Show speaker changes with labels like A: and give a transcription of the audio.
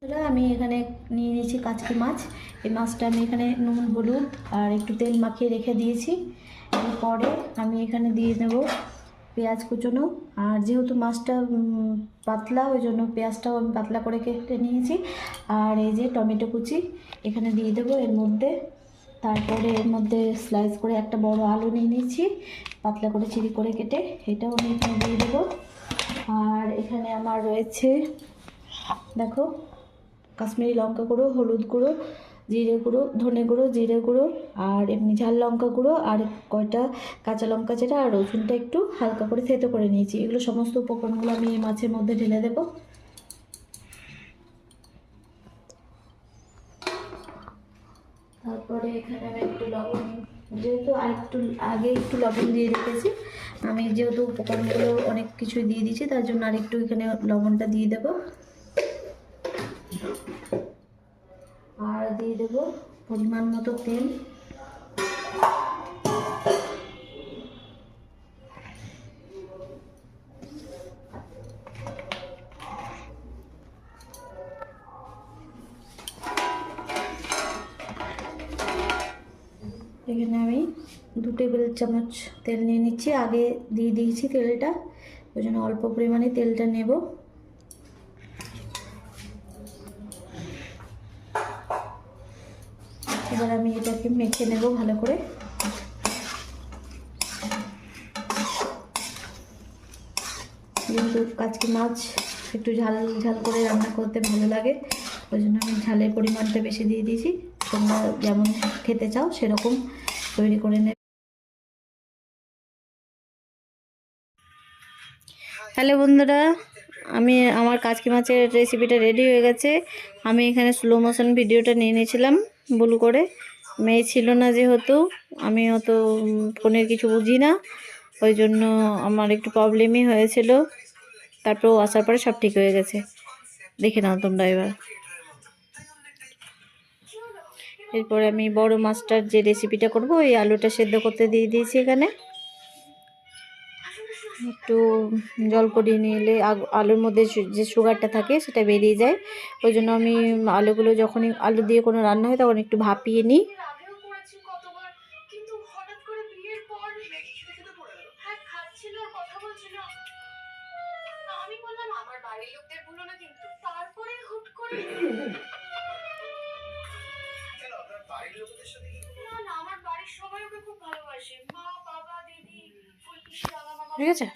A: আমি এখানে নিয়ে নিয়েছি কাচকি মাছ। এই মাছটা আমি এখানে নুন হলুদ আর একটু তেল মাখিয়ে রেখে দিয়েছি। এরপরে আমি এখানে দিয়ে দেবো পেঁয়াজ কুচোনো। আর যেহেতু মাছটা পাতলা, ওই জন্য পেঁয়াজটাও আমি পাতলা করে কেটে নিয়েছি। আর এই যে টমেটো কুচি এখানে দিয়ে দেবো এর মধ্যে। তারপরে এর মধ্যে স্লাইস করে একটা বড় আলু নিয়ে নিয়েছি, পাতলা করে চিড়ি করে কেটে, এটাও আমি এখানে দিয়ে দেবো। আর এখানে আমার রয়েছে দেখো কাশ্মীরি লঙ্কা গুঁড়ো, হলুদ গুঁড়ো, জিরে গুঁড়ো, ধনে গুঁড়ো, জিরে গুঁড়ো, আর এমনি ঝাল লঙ্কা গুঁড়ো, আর কয়টা কাঁচা লঙ্কা যেটা, আর রসুনটা একটু হালকা করে থেতো করে নিয়েছি। এগুলো সমস্ত উপকরণগুলো আমি এই মাছের মধ্যে ঢেলে দেবো। তারপরে এখানে আমি একটু লবণ, যেহেতু আরেকটু আগে একটু লবণ দিয়ে রেখেছি, আমি যেহেতু উপকরণগুলো অনেক কিছু দিয়ে দিয়েছি তার জন্য আরেকটু এখানে লবণটা দিয়ে দেবো। আর দিয়ে দেবো পরিমাণ মতো তেল। এখানে আমি 2 টেবিল চামচ তেল নিয়ে নিচ্ছি, আগে দিয়ে দিয়েছি তেলটা, ওই জন্য অল্প পরিমাণে তেলটা নেব। এবার আমি এটাকে মেখে নেব ভালো করে। যেহেতু কাচকি মাছ একটু ঝাল ঝাল করে রান্না করতে ভালো লাগে, ওই জন্য আমি ঝালের পরিমাণটা বেশি দিয়ে দিয়েছি। তোমরা যেমন খেতে চাও সেরকম তৈরি করে নেবে। হ্যালো বন্ধুরা, আমার কাচকি মাছের রেসিপিটা রেডি হয়ে গেছে। আমি এখানে স্লো মোশন ভিডিওটা নিয়ে নিয়েছিলাম ভুল করে। মেয়ে ছিল না যেহেতু, আমি অত ফোনের কিছু বুঝি না, ওই জন্য আমার একটু প্রবলেমই হয়েছিল। তারপর আসার পরে সব ঠিক হয়ে গেছে, দেখে নাও তোমরা এবার। এরপরে আমি বড় মাছটার যে রেসিপিটা করব, ওই আলুটা সেদ্ধ করতে দিয়ে দিয়েছি। এখানে একটু জল করিয়ে নিলে আলুর মধ্যে যে সুগারটা থাকে সেটা বেরিয়ে যায়। ওই জন্য আমি আলুগুলো যখনই আলু দিয়ে কোনো রান্না হয় তখন একটু ভাপিয়ে নিই। ঠিক আছে।